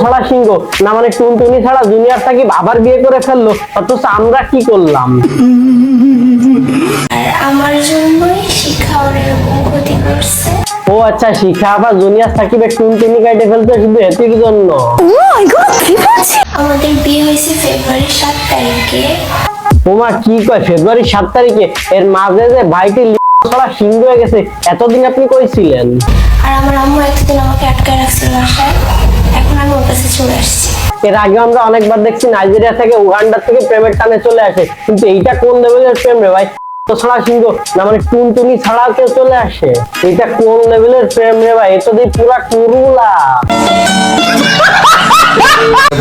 ছাড়া সিংহ না মানে টুনটুনি ছাড়া জুনিয়র সাকিব আবার বিয়ে করে ফেললো, অথচ আমরা কি করলাম? আর আমার জন্যই শিখা ওর এরকম ক্ষতি করছে। ও আচ্ছা, শিখা আবার জুনিয়র সাকিবের টুনটুনি কাটে ফেলতে শুধু এটির জন্য? আমাদের বিয়ে হয়েছে ফেব্রুয়ারি 7 তারিখে। ওমা কি কয় ফেব্রুয়ারি 7 তারিখে? এর মাঝে যে ভাইটি ছাড়া সিংহ হয়ে গেছে, এতদিন আপনি কইছিলেন? আর আমার আম্মু এতদিন আমাকে আটকায় রাখছিল বাসায়, এখন আমি ওর কাছে চলে আসছি। এর আগে আমরা অনেকবার দেখছি নাইজেরিয়া থেকে উগান্ডা থেকে প্রেমের টানে চলে আসে, কিন্তু এইটা কোন লেভেলের প্রেম রে ভাই? ছাড়া সিংহ না মানে টুনটুনি ছাড়া কেউ চলে আসে, এটা কোন লেভেলের প্রেম রে ভাই? এটা দিয়ে পুরা কুরুলা।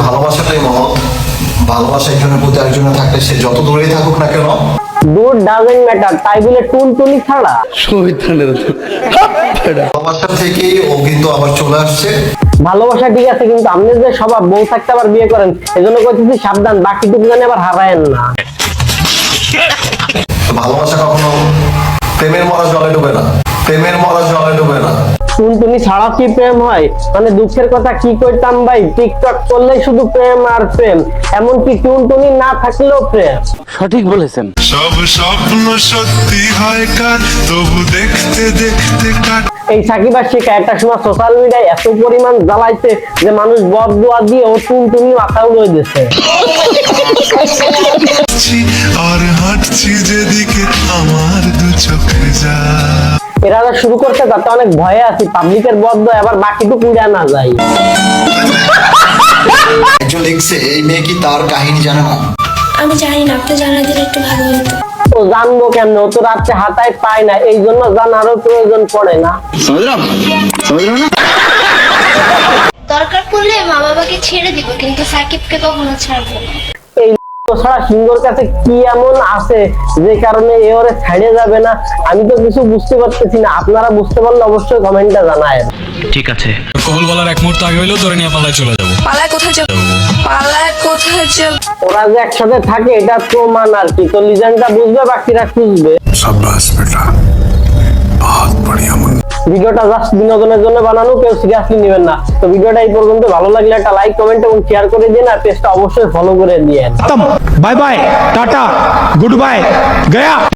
ভালোবাসাটাই মহৎ, ভালোবাসা একজনের প্রতি আরেকজনের থাকলে সে যত দূরেই থাকুক না কেন, দূর ডাজেন্ট ম্যাটার, তাই বলে টুনটুনি ছাড়া? ভালোবাসা থেকেই ও কিন্তু আবার চলে আসছে। ভালোবাসা ঠিক আছে, কিন্তু আপনি যে স্বভাব বউ থাকতে আবার বিয়ে করেন, এজন্য কইতেছি সাবধান, বাকিটুকু জানি আবার হারায়েন না। ভালোবাসা কখনো প্রেমের মরা জলে ডুবে না, প্রেমের মরা জলে ডুবে না। টুনটুনি ছাড়া কি প্রেম হয়? মানে দুঃখের কথা কি কইতাম ভাই, টিকটক করলেই শুধু প্রেম আর প্রেম, এমনকি টুনটুনি না থাকলেও প্রেম। সঠিক বলেছেন। সব স্বপ্ন সত্যি হয় কার, তবু দেখতে দেখতে কাট। এই সাকিব আর শিখা একটা সময় সোশ্যাল মিডিয়ায় এত পরিমাণ জ্বালাইছে যে মানুষ বদদুয়া দিয়ে ও টুনটুনি মাথা উড়ে দিয়েছে। আর হাঁটছি যেদিকে আমার দু চোখে যা। এরা শুরু করতে তাতে অনেক ভয়ে আছি, পাবলিকের বদদুয়া আবার বাকিটুকু উড়ে না যায়। একজন লিখছে এই মেয়ে কি তার কাহিনী জানে না? আমি জানি না, আপনি জানা দিলে একটু ভালো হতো। ও জানবো কেমন? ও তো রাত্রে হাতায় পায় না, এই জন্য জানারও প্রয়োজন পড়ে না। দরকার পড়লে মা বাবাকে ছেড়ে দিব, কিন্তু সাকিবকে কখনো ছাড়বো না। এই ছাড়া সিংহর কাছে কি এমন আছে যে কারণে এ ওরে ছাড়িয়ে যাবে না? আমি তো কিছু বুঝতে পারতেছি না, আপনারা বুঝতে পারলে অবশ্যই কমেন্টে জানায়। ঠিক আছে, কবুল বলার এক মুহূর্ত আগে হইলেও ধরে নিয়ে পালায় চলে যাবো। পালায় কোথায় যাব? পালায় কোথায় যাব? ওরা যে একসাথে থাকে এটা প্রমাণ আর কি, তো লিজেন্ডটা বুঝবে বাকিরা খুঁজবে। শাবাশ বেটা, বহুত বড়িয়া মুন্না। ভিডিওটা জাস্ট বিনোদনের জন্য বানানো, কেউ সিরিয়াসলি নেবেন না। তো ভিডিওটা এই পর্যন্ত, ভালো লাগলে একটা লাইক, কমেন্ট এবং শেয়ার করে দিন, আর পেজটা অবশ্যই ফলো করে দিন। Bye bye tata good bye गया।